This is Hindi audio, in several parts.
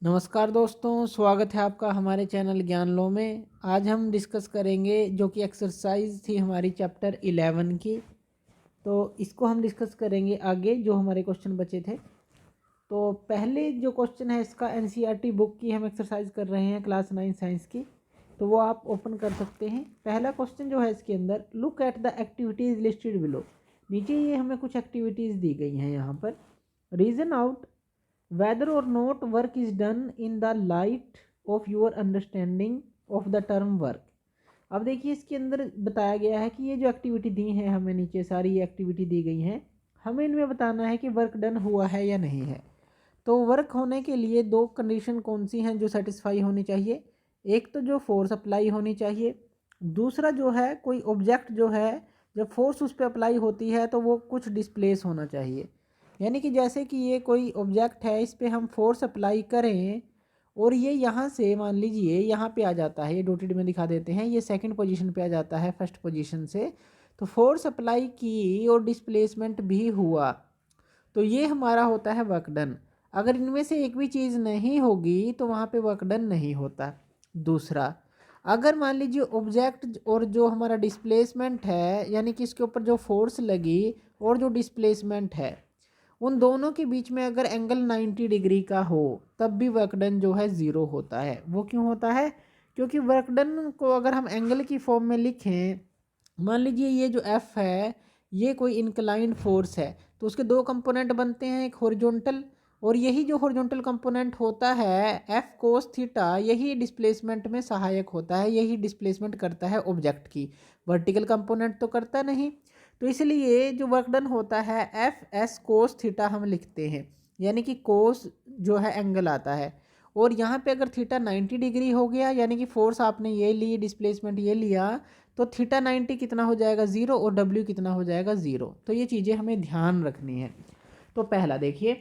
नमस्कार दोस्तों, स्वागत है आपका हमारे चैनल ज्ञान लो में। आज हम डिस्कस करेंगे जो कि एक्सरसाइज थी हमारी चैप्टर 11 की। तो इसको हम डिस्कस करेंगे आगे जो हमारे क्वेश्चन बचे थे। तो पहले जो क्वेश्चन है इसका एनसीईआरटी बुक की हम एक्सरसाइज कर रहे हैं क्लास 9 साइंस की। तो वो आप ओपन कर सकते हैं। पहला क्वेश्चन जो है इसके अंदर, look at the activities listed below. नीचे ये हमें कुछ एक्टिविटीज़ दी गई हैं यहाँ पर। Reason out whether or not work is done in the light of your understanding of the term work। अब देखिए इसके अंदर बताया गया है कि ये जो एक्टिविटी दी है हमें, नीचे सारी ये एक्टिविटी दी गई हैं, हमें इनमें बताना है कि वर्क डन हुआ है या नहीं है। तो वर्क होने के लिए दो कंडीशन कौन सी हैं जो सेटिस्फाई होनी चाहिए। एक तो जो फोर्स अप्लाई होनी चाहिए, दूसरा जो है कोई ऑब्जेक्ट जो है जब फोर्स उस पर अप्लाई होती है तो वो कुछ डिस्प्लेस होना चाहिए। यानी कि जैसे कि ये कोई ऑब्जेक्ट है, इस पर हम फोर्स अप्लाई करें और ये यहाँ से मान लीजिए यहाँ पे आ जाता है, ये डॉटेड में दिखा देते हैं, ये सेकंड पोजीशन पे आ जाता है फर्स्ट पोजीशन से। तो फोर्स अप्लाई की और डिस्प्लेसमेंट भी हुआ, तो ये हमारा होता है वर्क डन। अगर इनमें से एक भी चीज़ नहीं होगी तो वहाँ पे वर्क डन नहीं होता। दूसरा, अगर मान लीजिए ऑब्जेक्ट और जो हमारा डिस्प्लेसमेंट है, यानी कि इसके ऊपर जो फोर्स लगी और जो डिस्प्लेसमेंट है, उन दोनों के बीच में अगर एंगल 90 डिग्री का हो तब भी वर्क डन जो है ज़ीरो होता है। वो क्यों होता है? क्योंकि वर्क डन को अगर हम एंगल की फॉर्म में लिखें, मान लीजिए ये जो एफ है ये कोई इंक्लाइंड फोर्स है, तो उसके दो कंपोनेंट बनते हैं, एक हॉरिजॉन्टल, और यही जो हॉरिजॉन्टल कंपोनेंट होता है एफ कोस थीटा, यही डिस्प्लेसमेंट में सहायक होता है, यही डिस्प्लेसमेंट करता है ऑब्जेक्ट की। वर्टिकल कंपोनेंट तो करता नहीं। तो इसलिए जो वर्क डन होता है एफ एस कोस थीटा हम लिखते हैं, यानी कि कोस जो है एंगल आता है, और यहाँ पे अगर थीटा 90 डिग्री हो गया, यानी कि फोर्स आपने ये ली, डिस्प्लेसमेंट ये लिया, तो थीटा 90 कितना हो जाएगा? ज़ीरो, और डब्ल्यू कितना हो जाएगा? ज़ीरो। तो ये चीज़ें हमें ध्यान रखनी है। तो पहला देखिए,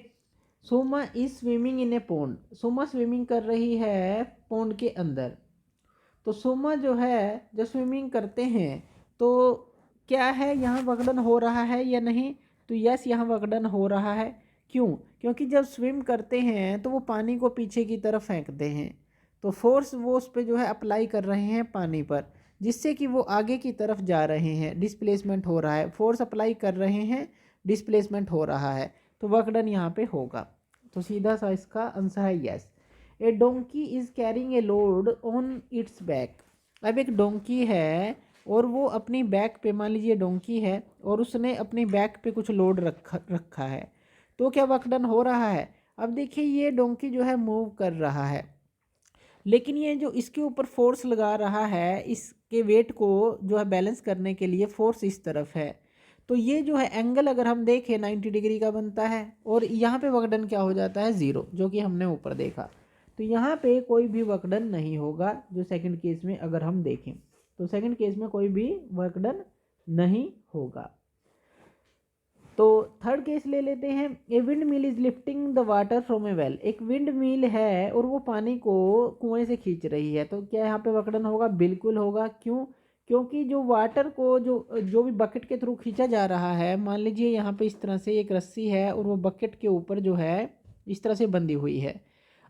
Suma is swimming in a pond. Suma swimming कर रही है पोंड के अंदर। तो सुमा जो है जब स्विमिंग करते हैं तो क्या है, यहाँ वर्कडन हो रहा है या नहीं? तो यस, यहाँ वर्कडन हो रहा है। क्यों? क्योंकि जब स्विम करते हैं तो वो पानी को पीछे की तरफ फेंकते हैं, तो फोर्स वो उस पर जो है अप्लाई कर रहे हैं पानी पर, जिससे कि वो आगे की तरफ जा रहे हैं, डिस्प्लेसमेंट हो रहा है। फोर्स अप्लाई कर रहे हैं, डिस्प्लेसमेंट हो रहा है, तो वर्कडन यहाँ पे होगा। तो सीधा सा इसका आंसर है yes. A donkey is carrying a load on it's back. अब एक डोंकी है और वो अपनी बैक पे, मान लीजिए डोंकी है और उसने अपनी बैक पे कुछ लोड रखा है, तो क्या वर्क डन हो रहा है? अब देखिए ये डोंकी जो है मूव कर रहा है, लेकिन ये जो इसके ऊपर फोर्स लगा रहा है, इसके वेट को जो है बैलेंस करने के लिए फोर्स इस तरफ है, तो ये जो है एंगल अगर हम देखें 90 डिग्री का बनता है, और यहाँ पे वर्क डन क्या हो जाता है? ज़ीरो, जो कि हमने ऊपर देखा। तो यहाँ पे कोई भी वर्क डन नहीं होगा जो सेकंड केस में अगर हम देखें, तो सेकंड केस में कोई भी वर्क डन नहीं होगा। तो थर्ड केस ले लेते हैं। A wind mill is lifting the water from A well. एक विंड मिल है और वो पानी को कुएं से खींच रही है, तो क्या यहाँ पे वर्क डन होगा? बिल्कुल होगा। क्यों? क्योंकि जो वाटर को जो जो भी बकेट के थ्रू खींचा जा रहा है, मान लीजिए यहाँ पे इस तरह से एक रस्सी है और वो बकेट के ऊपर जो है इस तरह से बंधी हुई है।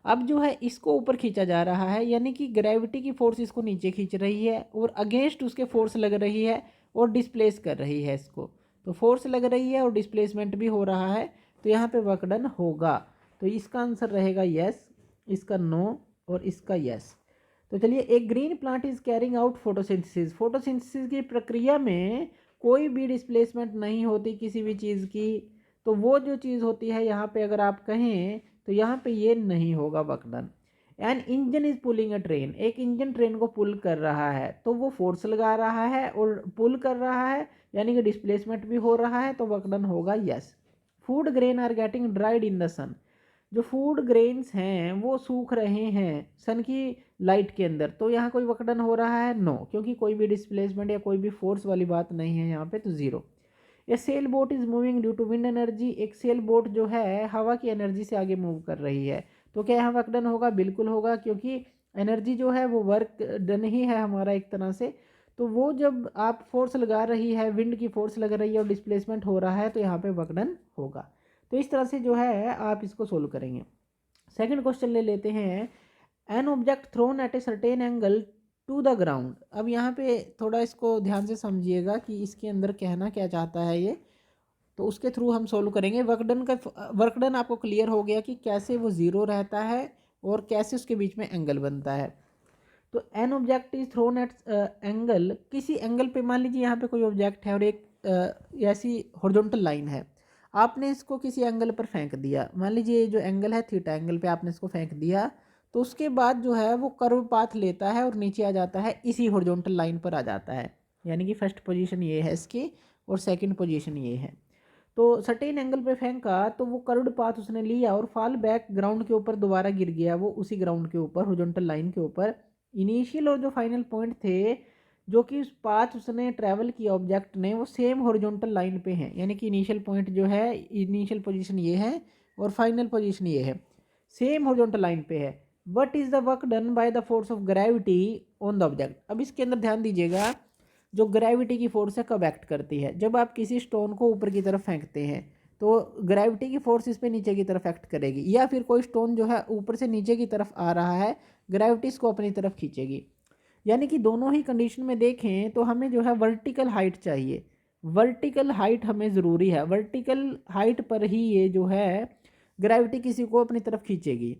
अब जो है इसको ऊपर खींचा जा रहा है, यानी कि ग्रेविटी की फोर्स इसको नीचे खींच रही है और अगेंस्ट उसके फोर्स लग रही है और डिस्प्लेस कर रही है इसको। तो फोर्स लग रही है और डिस्प्लेसमेंट भी हो रहा है, तो यहाँ पे वर्क डन होगा। तो इसका आंसर रहेगा यस, इसका नो और इसका यस। तो चलिए, एक green plant is carrying out photosynthesis. Photosynthesis की प्रक्रिया में कोई भी डिस्प्लेसमेंट नहीं होती किसी भी चीज़ की, तो वो जो चीज़ होती है यहाँ पे अगर आप कहें तो यहाँ पे ये नहीं होगा work done. An engine is pulling a train. एक इंजन ट्रेन को पुल कर रहा है, तो वो फोर्स लगा रहा है और पुल कर रहा है, यानी कि डिस्प्लेसमेंट भी हो रहा है, तो वर्क डन होगा yes. Food grain are getting dried in the sun. जो फूड ग्रेन्स हैं वो सूख रहे हैं सन की लाइट के अंदर, तो यहाँ कोई वर्क डन हो रहा है? नो, क्योंकि कोई भी डिस्प्लेसमेंट या कोई भी फोर्स वाली बात नहीं है यहाँ पे, तो zero. A sail boat is moving due to wind energy. एक सेल बोट जो है हवा की एनर्जी से आगे मूव कर रही है, तो क्या यहाँ वर्क डन होगा? बिल्कुल होगा, क्योंकि एनर्जी जो है वो वर्क डन ही है हमारा एक तरह से। तो वो जब आप फोर्स लगा रही है, विंड की फोर्स लग रही है और डिस्प्लेसमेंट हो रहा है, तो यहाँ पे वर्क डन होगा। तो इस तरह से जो है आप इसको सोल्व करेंगे। सेकंड क्वेश्चन ले लेते हैं, an object thrown at a certain angle to the ground. अब यहाँ पे थोड़ा इसको ध्यान से समझिएगा कि इसके अंदर कहना क्या चाहता है ये, तो उसके थ्रू हम सोल्व करेंगे। वर्कडन आपको क्लियर हो गया कि कैसे वो ज़ीरो रहता है और कैसे उसके बीच में एंगल बनता है। तो an object is thrown at angle, किसी एंगल पे मान लीजिए यहाँ पे कोई ऑब्जेक्ट है और एक ऐसी हॉरिजॉन्टल लाइन है, आपने इसको किसी एंगल पर फेंक दिया, मान लीजिए जो एंगल है थीटा एंगल पे आपने इसको फेंक दिया, तो उसके बाद जो है वो कर्व पाथ लेता है और नीचे आ जाता है, इसी हॉरिजॉन्टल लाइन पर आ जाता है। यानी कि फर्स्ट पोजीशन ये है इसकी और सेकंड पोजीशन ये है। तो सर्टेन एंगल पे फेंका तो वो कर्व्ड पाथ उसने लिया और फॉल बैक ग्राउंड के ऊपर दोबारा गिर गया, वो उसी ग्राउंड के ऊपर हॉरिजॉन्टल लाइन के ऊपर। इनिशियल और जो फाइनल पॉइंट थे जो कि उस पाथ उसने ट्रैवल किया ऑब्जेक्ट ने, वो सेम हॉरिजॉन्टल लाइन पे हैं। यानी कि इनिशियल पॉइंट जो है, इनिशियल पोजीशन ये है और फाइनल पोजीशन ये है, सेम हॉरिजॉन्टल लाइन पे है। What is the work done by the force of gravity on the object. अब इसके अंदर ध्यान दीजिएगा, जो ग्रेविटी की फोर्स है कब एक्ट करती है, जब आप किसी स्टोन को ऊपर की तरफ फेंकते हैं तो ग्रेविटी की फोर्स इस पे नीचे की तरफ एक्ट करेगी, या फिर कोई स्टोन जो है ऊपर से नीचे की तरफ आ रहा है, ग्रेविटी इसको अपनी तरफ खींचेगी। यानी कि दोनों ही कंडीशन में देखें तो हमें जो है वर्टिकल हाइट चाहिए, वर्टिकल हाइट हमें ज़रूरी है, वर्टिकल हाइट पर ही ये जो है ग्रेविटी किसी को अपनी तरफ खींचेगी।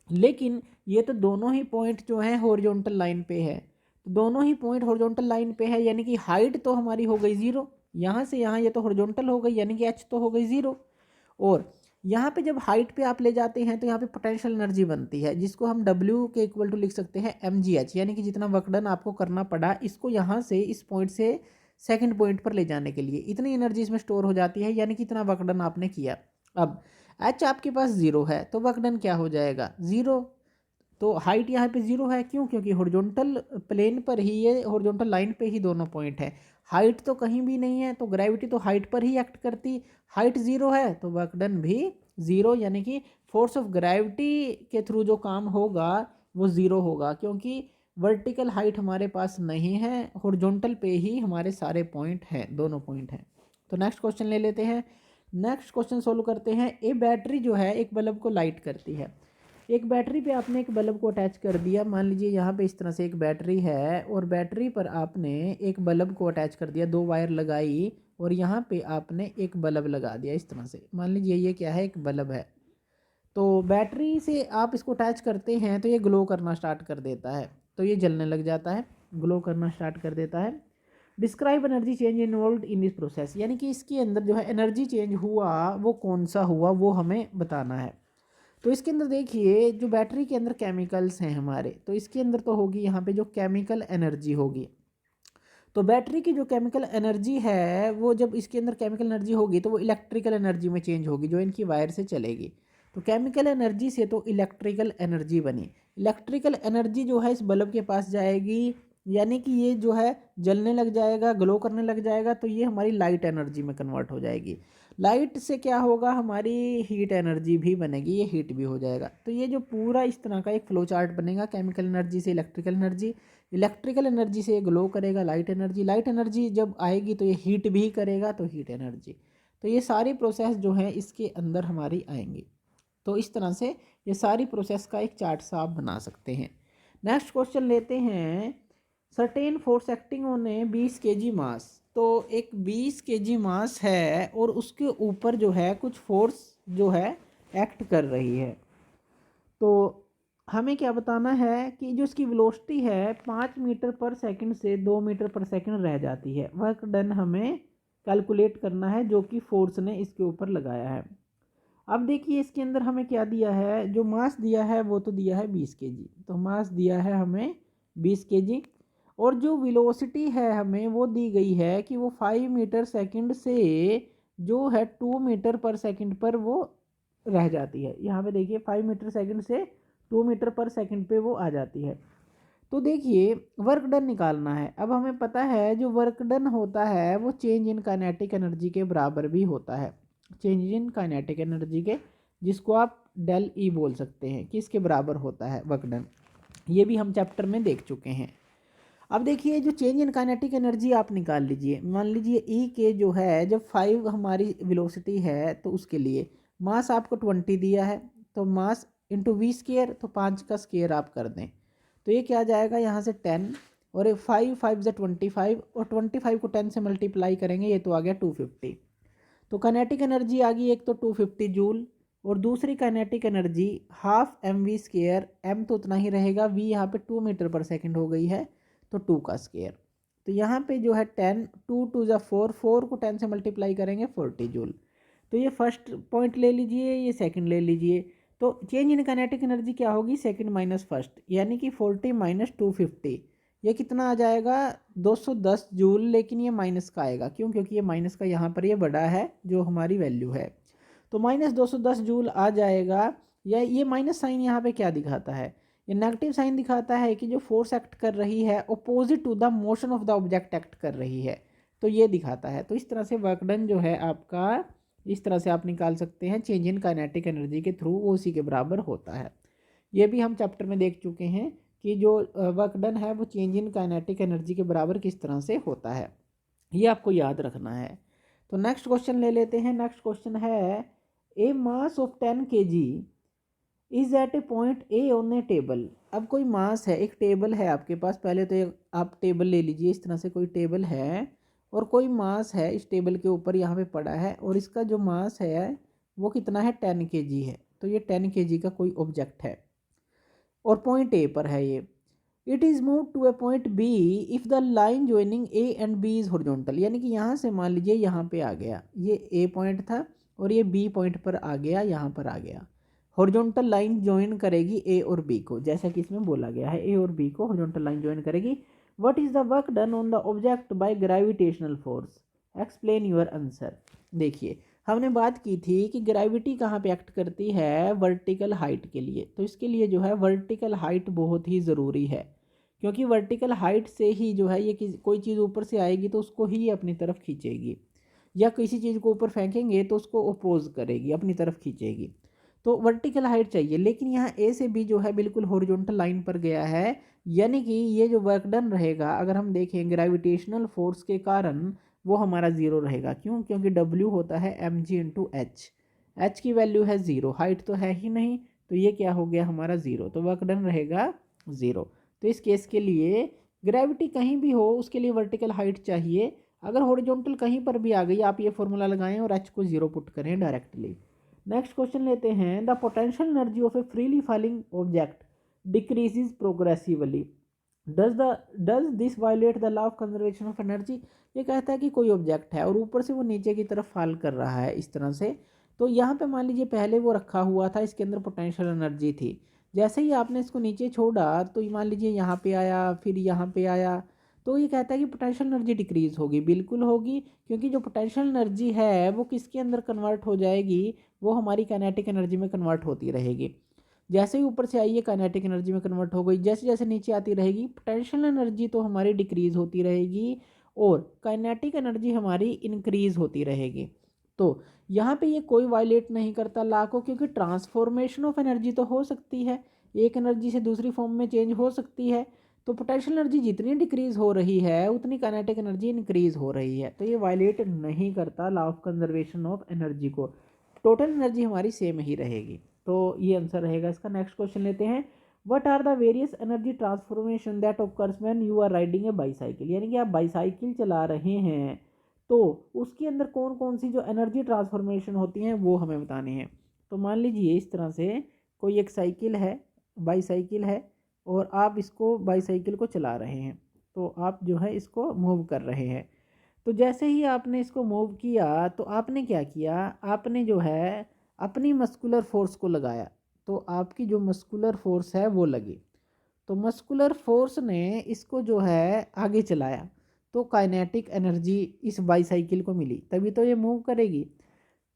लेकिन ये तो दोनों ही पॉइंट जो है हॉरिजॉन्टल लाइन पे है, तो दोनों ही पॉइंट हॉरिजॉन्टल लाइन पे है, यानी कि हाइट तो हमारी हो गई ज़ीरो, यहाँ से यहाँ ये तो हॉरिजॉन्टल हो गई, यानी कि एच तो हो गई ज़ीरो। और यहाँ पे जब हाइट पे आप ले जाते हैं तो यहाँ पे पोटेंशियल एनर्जी बनती है, जिसको हम W के इक्वल टू लिख सकते हैं mgh, यानी कि जितना वर्क डन आपको करना पड़ा इसको यहाँ से इस पॉइंट से सेकंड पॉइंट पर ले जाने के लिए, इतनी एनर्जी इसमें स्टोर हो जाती है, यानी कि इतना वर्क डन आपने किया। अब h आपके पास ज़ीरो है तो वर्क डन क्या हो जाएगा, ज़ीरो। तो हाइट यहाँ पे ज़ीरो है, क्यों, क्योंकि हॉरिजॉन्टल प्लेन पर ही, ये हॉरिजॉन्टल लाइन पे ही दोनों पॉइंट है, हाइट तो कहीं भी नहीं है, तो ग्रेविटी तो हाइट पर ही एक्ट करती, हाइट ज़ीरो है तो वर्क डन भी ज़ीरो, यानी कि फोर्स ऑफ ग्रेविटी के थ्रू जो काम होगा वो ज़ीरो होगा, क्योंकि वर्टिकल हाइट हमारे पास नहीं है, हॉरिजॉन्टल पे ही हमारे सारे पॉइंट हैं, दोनों पॉइंट हैं। तो नेक्स्ट क्वेश्चन ले लेते हैं। नेक्स्ट क्वेश्चन सोल्व करते हैं। ए बैटरी जो है एक बल्ब को लाइट करती है, एक बैटरी पे आपने एक बल्ब को अटैच कर दिया, मान लीजिए यहाँ पे इस तरह से एक बैटरी है और बैटरी पर आपने एक बल्ब को अटैच कर दिया, दो वायर लगाई और यहाँ पे आपने एक बल्ब लगा दिया इस तरह से, मान लीजिए ये क्या है, एक बल्ब है। तो बैटरी से आप इसको अटैच करते हैं तो ये ग्लो करना स्टार्ट कर देता है, तो ये जलने लग जाता है, ग्लो करना स्टार्ट कर देता है। Describe energy change involve in this process, यानी कि इसके अंदर जो है एनर्जी चेंज हुआ वो कौन सा हुआ वो हमें बताना है। तो इसके अंदर देखिए जो बैटरी के अंदर केमिकल्स हैं हमारे, तो इसके अंदर तो होगी यहाँ पे जो केमिकल एनर्जी होगी, तो बैटरी की जो केमिकल एनर्जी है वो जब इसके अंदर केमिकल एनर्जी होगी तो वो इलेक्ट्रिकल एनर्जी में चेंज होगी जो इनकी वायर से चलेगी। तो केमिकल एनर्जी से तो इलेक्ट्रिकल एनर्जी बनी, इलेक्ट्रिकल एनर्जी जो है इस बल्ब के पास जाएगी, यानी कि ये जो है जलने लग जाएगा, ग्लो करने लग जाएगा, तो ये हमारी लाइट एनर्जी में कन्वर्ट हो जाएगी। लाइट से क्या होगा, हमारी हीट एनर्जी भी बनेगी, ये हीट भी हो जाएगा। तो ये जो पूरा इस तरह का एक फ्लो चार्ट बनेगा, केमिकल एनर्जी से इलेक्ट्रिकल एनर्जी, इलेक्ट्रिकल एनर्जी से ग्लो करेगा लाइट एनर्जी, लाइट एनर्जी जब आएगी तो ये हीट भी करेगा, तो हीट एनर्जी। तो ये सारी प्रोसेस जो है इसके अंदर हमारी आएंगी। तो इस तरह से ये सारी प्रोसेस का एक चार्ट सा आप बना सकते हैं। नेक्स्ट क्वेश्चन लेते हैं। Certain force acting on A 20 kg मास, तो एक 20 kg मास है और उसके ऊपर जो है कुछ फोर्स जो है एक्ट कर रही है, तो हमें क्या बताना है कि जो इसकी वेलोसिटी है 5 मीटर पर सेकंड से 2 मीटर पर सेकंड रह जाती है। वर्क डन हमें कैलकुलेट करना है जो कि फोर्स ने इसके ऊपर लगाया है। अब देखिए इसके अंदर हमें क्या दिया है, जो मास दिया है वो तो दिया है 20 kg, तो मास दिया है हमें 20 kg, और जो वेलोसिटी है हमें वो दी गई है कि वो 5 मीटर सेकंड से जो है 2 मीटर पर सेकंड पर वो रह जाती है। यहाँ पे देखिए 5 मीटर सेकंड से 2 मीटर पर सेकंड पे वो आ जाती है। तो देखिए वर्क डन निकालना है। अब हमें पता है जो वर्क डन होता है वो चेंज इन काइनेटिक एनर्जी के बराबर भी होता है, चेंज इन काइनेटिक एनर्जी के, जिसको आप डेल ई बोल सकते हैं, कि इसके बराबर होता है वर्क डन। ये भी हम चैप्टर में देख चुके हैं। अब देखिए जो चेंज इन काइनेटिक एनर्जी आप निकाल लीजिए, मान लीजिए ई के जो है जब 5 हमारी वेलोसिटी है तो उसके लिए मास आपको 20 दिया है, तो मास इंटू वी स्केयर, तो 5 का स्केयर आप कर दें तो ये क्या आ जाएगा यहाँ से 10 और 5 5 से 25 और 25 को 10 से मल्टीप्लाई करेंगे, ये तो आ गया 250। तो काइनेटिक एनर्जी आ गई एक तो 250 जूल और दूसरी kinetic energy half m v square, m तो उतना ही रहेगा, वी यहाँ पे 2 मीटर पर सेकेंड हो गई है तो 2 का स्केयर। तो यहाँ पे जो है 10 2 2 जा 4 4 को 10 से मल्टीप्लाई करेंगे 40 जूल। तो ये फर्स्ट पॉइंट ले लीजिए, ये सेकंड ले लीजिए। तो चेंज इन काइनेटिक एनर्जी क्या होगी, सेकंड माइनस फर्स्ट, यानी कि 40 माइनस 250, ये कितना आ जाएगा 210 जूल। लेकिन ये माइनस का आएगा, क्यों, क्योंकि ये माइनस का यहाँ पर ये बड़ा है जो हमारी वैल्यू है, तो माइनस 210 जूल आ जाएगा। या ये माइनस साइन यहाँ पे क्या दिखाता है, ये नेगेटिव साइन दिखाता है कि जो फोर्स एक्ट कर रही है opposite to the motion of the object act कर रही है, तो ये दिखाता है। तो इस तरह से वर्क डन जो है आपका, इस तरह से आप निकाल सकते हैं चेंज इन काइनेटिक एनर्जी के थ्रू, वो उसी के बराबर होता है। ये भी हम चैप्टर में देख चुके हैं कि जो वर्क डन है वो चेंज इन काइनेटिक एनर्जी के बराबर किस तरह से होता है, ये आपको याद रखना है। तो नेक्स्ट क्वेश्चन ले लेते हैं। नेक्स्ट क्वेश्चन है a mass of 10 kg is at a point A on a table. अब कोई मास है, एक टेबल है आपके पास, पहले तो आप टेबल ले लीजिए, इस तरह से कोई टेबल है और कोई मास है इस टेबल के ऊपर यहाँ पे पड़ा है और इसका जो मास है वो कितना है 10 kg है। तो ये 10 kg का कोई ऑब्जेक्ट है और पॉइंट ए पर है ये। It is move to a point B if the line joining A and B is horizontal, यानी कि यहाँ से मान लीजिए यहाँ पे आ गया, ये ए पॉइंट था और ये बी पॉइंट पर आ गया, यहाँ पर आ गया। हॉरिजॉन्टल लाइन ज्वाइन करेगी ए और बी को, जैसा कि इसमें बोला गया है ए और बी को हॉरिजॉन्टल लाइन ज्वाइन करेगी। What is the work done on the object by gravitational force, explain your answer. देखिए हमने बात की थी कि ग्रेविटी कहाँ पे एक्ट करती है, वर्टिकल हाइट के लिए। तो इसके लिए जो है वर्टिकल हाइट बहुत ही ज़रूरी है, क्योंकि वर्टिकल हाइट से ही जो है ये कोई चीज़ ऊपर से आएगी तो उसको ही अपनी तरफ खींचेगी, या किसी चीज़ को ऊपर फेंकेंगे तो उसको अपोज करेगी, अपनी तरफ खींचेगी। तो वर्टिकल हाइट चाहिए, लेकिन यहाँ ए से बी जो है बिल्कुल हॉरिजॉन्टल लाइन पर गया है, यानी कि ये जो वर्क डन रहेगा अगर हम देखें ग्रेविटेशनल फोर्स के कारण वो हमारा ज़ीरो रहेगा। क्यों, क्योंकि W होता है mg इंटू एच, एच की वैल्यू है ज़ीरो, हाइट तो है ही नहीं, तो ये क्या हो गया हमारा ज़ीरो, तो वर्क डन रहेगा ज़ीरो। तो इस केस के लिए ग्रेविटी कहीं भी हो उसके लिए वर्टिकल हाइट चाहिए। अगर हॉरिजॉन्टल कहीं पर भी आ गई आप ये फॉर्मूला लगाएं और एच को ज़ीरो पुट करें डायरेक्टली। नेक्स्ट क्वेश्चन लेते हैं। The potential energy of A freely falling object decreases progressively, does this violate the law of conservation of energy. ये कहता है कि कोई ऑब्जेक्ट है और ऊपर से वो नीचे की तरफ फॉल कर रहा है इस तरह से। तो यहाँ पे मान लीजिए पहले वो रखा हुआ था, इसके अंदर पोटेंशियल एनर्जी थी, जैसे ही आपने इसको नीचे छोड़ा तो मान लीजिए यहाँ पे आया, फिर यहाँ पे आया, तो ये कहता है कि पोटेंशियल एनर्जी डिक्रीज होगी, बिल्कुल होगी, क्योंकि जो पोटेंशियल एनर्जी है वो किसके अंदर कन्वर्ट हो जाएगी, वो हमारी काइनेटिक एनर्जी में कन्वर्ट होती रहेगी। जैसे ही ऊपर से आई है काइनेटिक एनर्जी में कन्वर्ट हो गई, जैसे जैसे नीचे आती रहेगी पोटेंशियल एनर्जी तो हमारी डिक्रीज होती रहेगी और काइनेटिक एनर्जी हमारी इंक्रीज होती रहेगी। तो यहाँ पे ये कोई वायलेट नहीं करता लॉ को, क्योंकि ट्रांसफॉर्मेशन ऑफ एनर्जी तो हो सकती है, एक एनर्जी से दूसरी फॉर्म में चेंज हो सकती है। तो पोटेंशियल एनर्जी जितनी डिक्रीज हो रही है उतनी काइनेटिक एनर्जी इंक्रीज हो रही है, तो ये वायलेट नहीं करता law of conservation of energy को, टोटल एनर्जी हमारी सेम ही रहेगी। तो ये आंसर रहेगा इसका। नेक्स्ट क्वेश्चन लेते हैं। What are the various energy transformation that occurs when you are riding a bicycle, यानी कि आप बाईसाइकिल चला रहे हैं तो उसके अंदर कौन कौन सी जो एनर्जी ट्रांसफॉर्मेशन होती हैं वो हमें बताने हैं। तो मान लीजिए इस तरह से कोई एक साइकिल है, बाईसाइकिल है, और आप इसको बाईसाइकिल को चला रहे हैं, तो आप जो है इसको मूव कर रहे हैं। तो जैसे ही आपने इसको मूव किया तो आपने क्या किया, आपने जो है अपनी मस्कुलर फोर्स को लगाया, तो आपकी जो मस्कुलर फोर्स है वो लगी, तो मस्कुलर फोर्स ने इसको जो है आगे चलाया, तो काइनेटिक एनर्जी इस बाईसाइकिल को मिली, तभी तो ये मूव करेगी।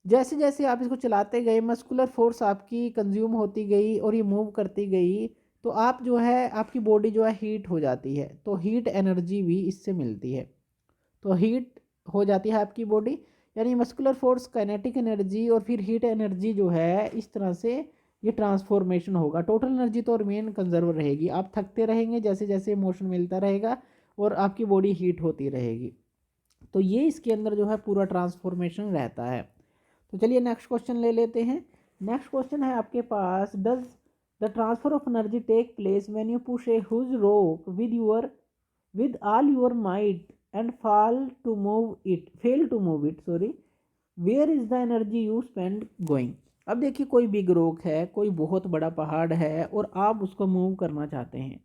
जैसे जैसे आप इसको चलाते गए मस्कुलर फोर्स आपकी कंज्यूम होती गई और ये मूव करती गई, तो आप जो है आपकी बॉडी जो है हीट हो जाती है, तो हीट एनर्जी भी इससे मिलती है, तो हीट हो जाती है आपकी बॉडी, यानी मस्कुलर फोर्स, काइनेटिक एनर्जी और फिर हीट एनर्जी जो है इस तरह से ये ट्रांसफॉर्मेशन होगा। टोटल एनर्जी तो रिमेन कंजर्व रहेगी, आप थकते रहेंगे जैसे जैसे मोशन मिलता रहेगा और आपकी बॉडी हीट होती रहेगी, तो ये इसके अंदर जो है पूरा ट्रांसफॉर्मेशन रहता है। तो चलिए नेक्स्ट क्वेश्चन ले लेते हैं। नेक्स्ट क्वेश्चन है आपके पास, does the transfer of energy take place when you push a huge rope with all your might and fail to move it, sorry, where is the energy you spend going। अब देखिए कोई बिग रॉक है, कोई बहुत बड़ा पहाड़ है और आप उसको मूव करना चाहते हैं,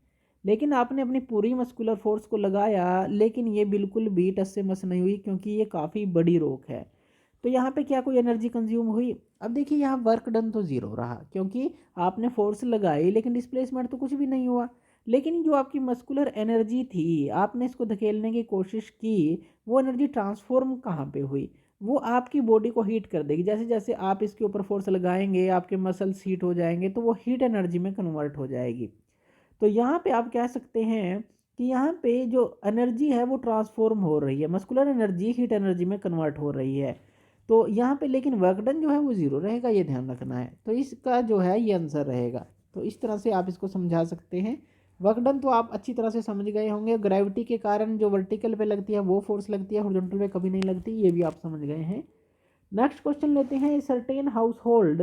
लेकिन आपने अपनी पूरी मस्कुलर फोर्स को लगाया, लेकिन ये बिल्कुल भी टस से मस नहीं हुई क्योंकि ये काफ़ी बड़ी रॉक है। तो यहाँ पे क्या कोई एनर्जी कंज्यूम हुई? अब देखिए यहाँ वर्क डन तो ज़ीरो रहा क्योंकि आपने फोर्स लगाई लेकिन डिस्प्लेसमेंट तो कुछ भी नहीं हुआ। लेकिन जो आपकी मस्कुलर एनर्जी थी, आपने इसको धकेलने की कोशिश की, वो एनर्जी ट्रांसफॉर्म कहाँ पे हुई? वो आपकी बॉडी को हीट कर देगी। जैसे जैसे आप इसके ऊपर फोर्स लगाएंगे आपके मसल्स हीट हो जाएंगे, तो वो हीट एनर्जी में कन्वर्ट हो जाएगी। तो यहाँ पे आप कह सकते हैं कि यहाँ पे जो एनर्जी है वो ट्रांसफॉर्म हो रही है, मस्कुलर एनर्जी हीट एनर्जी में कन्वर्ट हो रही है। तो यहाँ पे लेकिन वर्क डन जो है वो ज़ीरो रहेगा, ये ध्यान रखना है। तो इसका जो है ये आंसर रहेगा। तो इस तरह से आप इसको समझा सकते हैं। वर्क डन तो आप अच्छी तरह से समझ गए होंगे। ग्रेविटी के कारण जो वर्टिकल पे लगती है वो फोर्स लगती है, हॉरिजॉन्टल पे कभी नहीं लगती, ये भी आप समझ गए हैं। नेक्स्ट क्वेश्चन लेते हैं। Certain house hold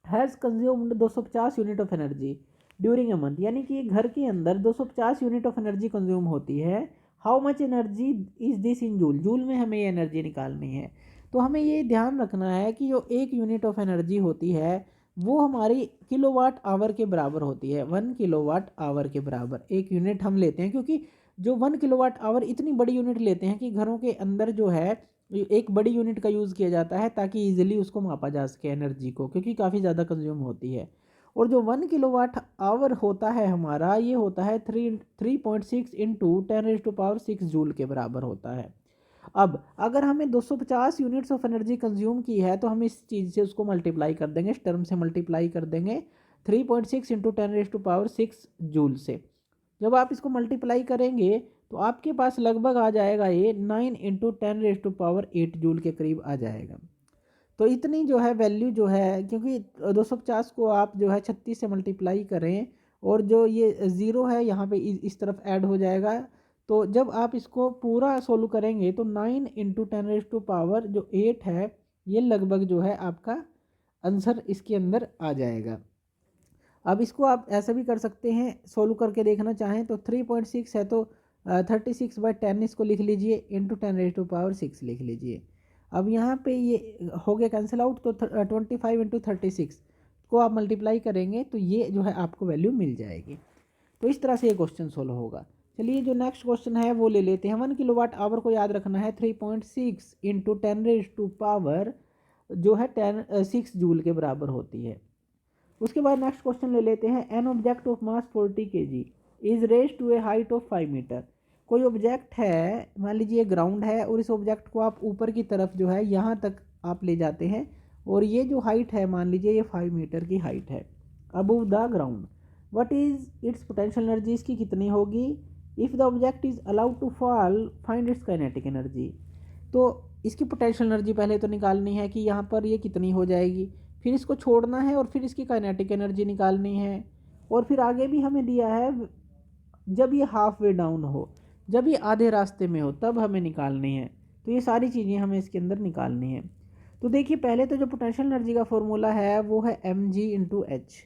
has consumed 250 unit of energy during a month, यानी कि घर के अंदर 250 यूनिट ऑफ एनर्जी कंज्यूम होती है। How much energy is this in joule? Joule में हमें ये एनर्जी निकालनी है। तो हमें ये ध्यान रखना है कि जो एक यूनिट ऑफ एनर्जी होती है वो हमारी किलोवाट आवर के बराबर होती है। 1 किलोवाट आवर के बराबर एक यूनिट हम लेते हैं, क्योंकि जो 1 किलोवाट आवर इतनी बड़ी यूनिट लेते हैं कि घरों के अंदर जो है एक बड़ी यूनिट का यूज़ किया जाता है ताकि इजीली उसको मापा जा सके एनर्जी को, क्योंकि काफ़ी ज़्यादा कंज्यूम होती है। और जो 1 किलोवाट आवर होता है हमारा, ये होता है 3.6 इंटू 10⁻⁶ जूल के बराबर होता है। अब अगर हमें 250 यूनिट्स ऑफ एनर्जी कंज्यूम की है तो हम इस चीज़ से उसको मल्टीप्लाई कर देंगे, इस टर्म से मल्टीप्लाई कर देंगे 3.6 इंटू 10⁻⁶ जूल से। जब आप इसको मल्टीप्लाई करेंगे तो आपके पास लगभग आ जाएगा ये 9 इंटू 10⁸ जूल के करीब आ जाएगा। तो इतनी जो है वैल्यू जो है, क्योंकि 250 को आप जो है 36 से मल्टीप्लाई करें और जो ये ज़ीरो है यहाँ पे इस तरफ ऐड हो जाएगा। तो जब आप इसको पूरा सोल्व करेंगे तो 9 इंटू 10⁻⁸ जो 8 है, ये लगभग जो है आपका आंसर इसके अंदर आ जाएगा। अब इसको आप ऐसा भी कर सकते हैं, सोल्व करके देखना चाहें तो 3.6 है तो 36/10 इसको लिख लीजिए, इंटू 10⁻⁶ लिख लीजिए। अब यहाँ पे ये हो गया कैंसिल आउट, तो 25 इंटू 36 को आप मल्टीप्लाई करेंगे तो ये जो है आपको वैल्यू मिल जाएगी। तो इस तरह से ये क्वेश्चन सोल्व होगा। चलिए जो नेक्स्ट क्वेश्चन है वो ले लेते हैं। 1 किलोवाट आवर को याद रखना है 3.6 इंटू 10⁻⁴ जो है 6 जूल के बराबर होती है। उसके बाद नेक्स्ट क्वेश्चन ले लेते हैं। An object of mass 40 kg is raise to a height of 5 metre. कोई ऑब्जेक्ट है, मान लीजिए ग्राउंड है, और इस ऑब्जेक्ट को आप ऊपर की तरफ जो है यहाँ तक आप ले जाते हैं, और ये जो हाइट है मान लीजिए ये 5 मीटर की हाइट है above the ground. What is its potential energy? इसकी कितनी होगी? If the object is allowed to fall find its kinetic energy. तो इसकी पोटेंशियल एनर्जी पहले तो निकालनी है कि यहाँ पर ये कितनी हो जाएगी, फिर इसको छोड़ना है और फिर इसकी काइनेटिक एनर्जी निकालनी है। और फिर आगे भी हमें दिया है जब ये हाफ वे डाउन हो, जब ये आधे रास्ते में हो, तब हमें निकालनी है। तो ये सारी चीज़ें हमें इसके अंदर निकालनी है। तो देखिए पहले तो जो पोटेंशियल एनर्जी का फॉर्मूला है वो है mg/h।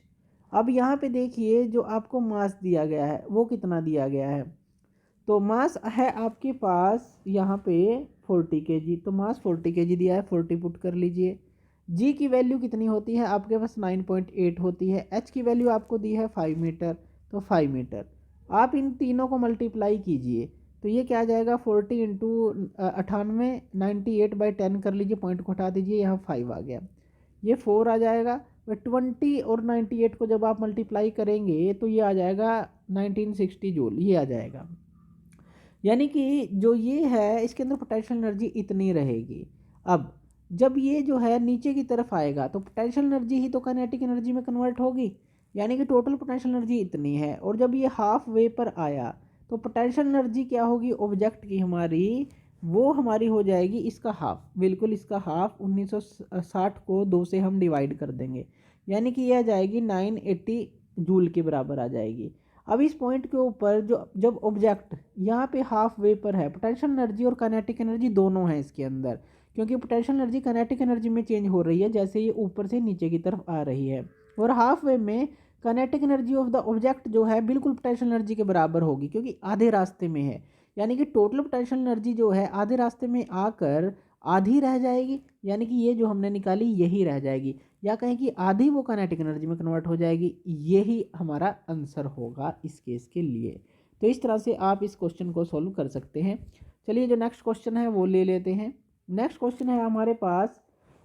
अब यहाँ पे देखिए जो आपको मास दिया गया है वो कितना दिया गया है। तो मास है आपके पास यहाँ पे 40 kg, तो मास 40 kg दिया है, 40 पुट कर लीजिए। जी की वैल्यू कितनी होती है आपके पास? 9.8 होती है। एच की वैल्यू आपको दी है 5 मीटर, तो 5 मीटर। आप इन तीनों को मल्टीप्लाई कीजिए तो ये क्या आ जाएगा? 40 इंटू 98, 98/10 कर लीजिए, पॉइंट को हटा दीजिए, यहाँ 5 आ गया, ये 4 आ जाएगा। 20 और 98 को जब आप मल्टीप्लाई करेंगे तो ये आ जाएगा 1960 जूल, ये आ जाएगा। यानी कि जो ये है इसके अंदर पोटेंशियल एनर्जी इतनी रहेगी। अब जब ये जो है नीचे की तरफ आएगा तो पोटेंशियल एनर्जी ही तो काइनेटिक एनर्जी में कन्वर्ट होगी, यानी कि टोटल पोटेंशियल एनर्जी इतनी है। और जब ये हाफ वे पर आया तो पोटेंशियल एनर्जी क्या होगी ऑब्जेक्ट की हमारी? वो हमारी हो जाएगी इसका हाफ, बिल्कुल इसका हाफ। 1960 को 2 से हम डिवाइड कर देंगे, यानी कि यह आ जाएगी 980 जूल के बराबर आ जाएगी। अब इस पॉइंट के ऊपर जो जब ऑब्जेक्ट यहाँ पे हाफ वे पर है, पोटेंशियल एनर्जी और काइनेटिक एनर्जी दोनों हैं इसके अंदर, क्योंकि पोटेंशियल एनर्जी काइनेटिक एनर्जी में चेंज हो रही है जैसे ये ऊपर से नीचे की तरफ आ रही है। और हाफ वे में kinetic energy of the object जो है बिल्कुल पोटेंशियल एनर्जी के बराबर होगी, क्योंकि आधे रास्ते में है, यानी कि टोटल पोटेंशियल एनर्जी जो है आधे रास्ते में आकर आधी रह जाएगी, यानी कि ये जो हमने निकाली यही रह जाएगी, या कहें कि आधी वो काइनेटिक एनर्जी में कन्वर्ट हो जाएगी। यही हमारा आंसर होगा इस केस के लिए। तो इस तरह से आप इस क्वेश्चन को सॉल्व कर सकते हैं। चलिए जो नेक्स्ट क्वेश्चन है वो ले लेते हैं। नेक्स्ट क्वेश्चन है हमारे पास,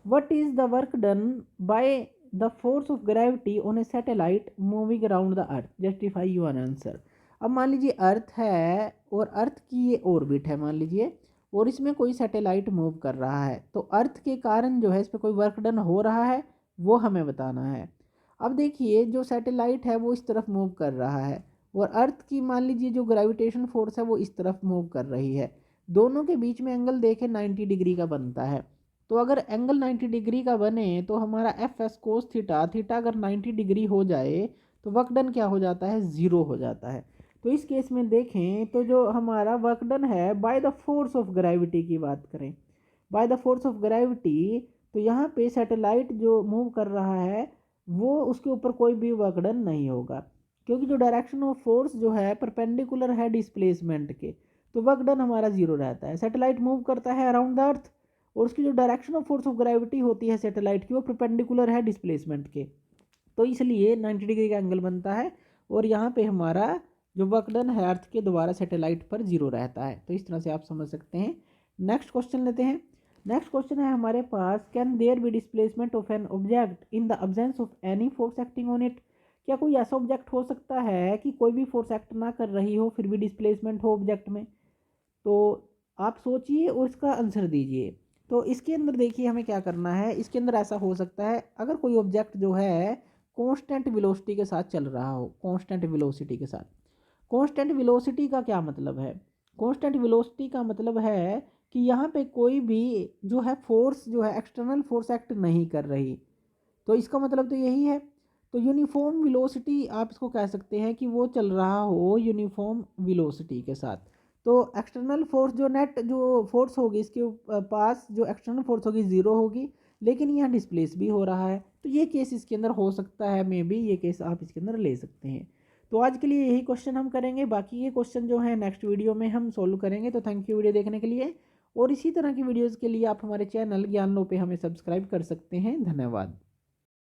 what is the work done by the force of gravity on a satellite moving around the earth, justify your answer. अब मान लीजिए अर्थ है और अर्थ की ये ऑर्बिट है मान लीजिए, और इसमें कोई सैटेलाइट मूव कर रहा है, तो अर्थ के कारण जो है इस पर कोई वर्क डन हो रहा है वो हमें बताना है। अब देखिए जो सैटेलाइट है वो इस तरफ मूव कर रहा है, और अर्थ की मान लीजिए जो ग्रेविटेशन फोर्स है वो इस तरफ मूव कर रही है। दोनों के बीच में एंगल देखें 90 डिग्री का बनता है। तो अगर एंगल 90 डिग्री का बने तो हमारा F S cos theta, theta अगर 90 डिग्री हो जाए तो वर्क डन क्या हो जाता है, ज़ीरो हो जाता है। तो इस केस में देखें तो जो हमारा वर्क डन है bye the force of gravity की बात करें, bye the force of gravity, तो यहाँ पे सैटेलाइट जो मूव कर रहा है वो उसके ऊपर कोई भी वर्क डन नहीं होगा, क्योंकि जो डायरेक्शन ऑफ फोर्स जो है परपेंडिकुलर है डिस्प्लेसमेंट के, तो वर्क डन हमारा जीरो रहता है। सैटेलाइट मूव करता है अराउंड द अर्थ, और उसकी जो direction of force of gravity होती है सैटेलाइट की वो परपेंडिकुलर है डिस्प्लेसमेंट के, तो इसलिए 90 डिग्री का एंगल बनता है, और यहाँ पे हमारा जो वर्क डन है अर्थ के द्वारा सैटेलाइट पर जीरो रहता है। तो इस तरह से आप समझ सकते हैं। नेक्स्ट क्वेश्चन लेते हैं। नेक्स्ट क्वेश्चन है हमारे पास, can there be displacement of an object in the absence of any force acting on it. क्या कोई ऐसा ऑब्जेक्ट हो सकता है कि कोई भी फोर्स एक्ट ना कर रही हो फिर भी डिस्प्लेसमेंट हो ऑब्जेक्ट में। तो आप सोचिए और इसका आंसर दीजिए। तो इसके अंदर देखिए हमें क्या करना है, इसके अंदर ऐसा हो सकता है अगर कोई ऑब्जेक्ट जो है कांस्टेंट वेलोसिटी के साथ चल रहा हो, कांस्टेंट वेलोसिटी के साथ। कांस्टेंट वेलोसिटी का क्या मतलब है, कांस्टेंट वेलोसिटी का मतलब है कि यहाँ पे कोई भी जो है फोर्स जो है एक्सटर्नल फोर्स एक्ट नहीं कर रही, तो इसका मतलब तो यही है। तो यूनिफॉर्म वेलोसिटी आप इसको कह सकते हैं कि वो चल रहा हो यूनिफॉर्म वेलोसिटी के साथ। तो एक्सटर्नल फोर्स जो नेट जो फोर्स होगी इसके पास जो एक्सटर्नल फोर्स होगी ज़ीरो होगी, लेकिन यहाँ डिस्प्लेस भी हो रहा है, तो ये केस इसके अंदर हो सकता है, मे बी ये केस आप इसके अंदर ले सकते हैं। तो आज के लिए यही क्वेश्चन हम करेंगे, बाकी ये क्वेश्चन जो है नेक्स्ट वीडियो में हम सॉल्व करेंगे। तो थैंक यू वीडियो देखने के लिए, और इसी तरह की वीडियोज़ के लिए आप हमारे चैनल ज्ञान लो पे हमें सब्सक्राइब कर सकते हैं। धन्यवाद।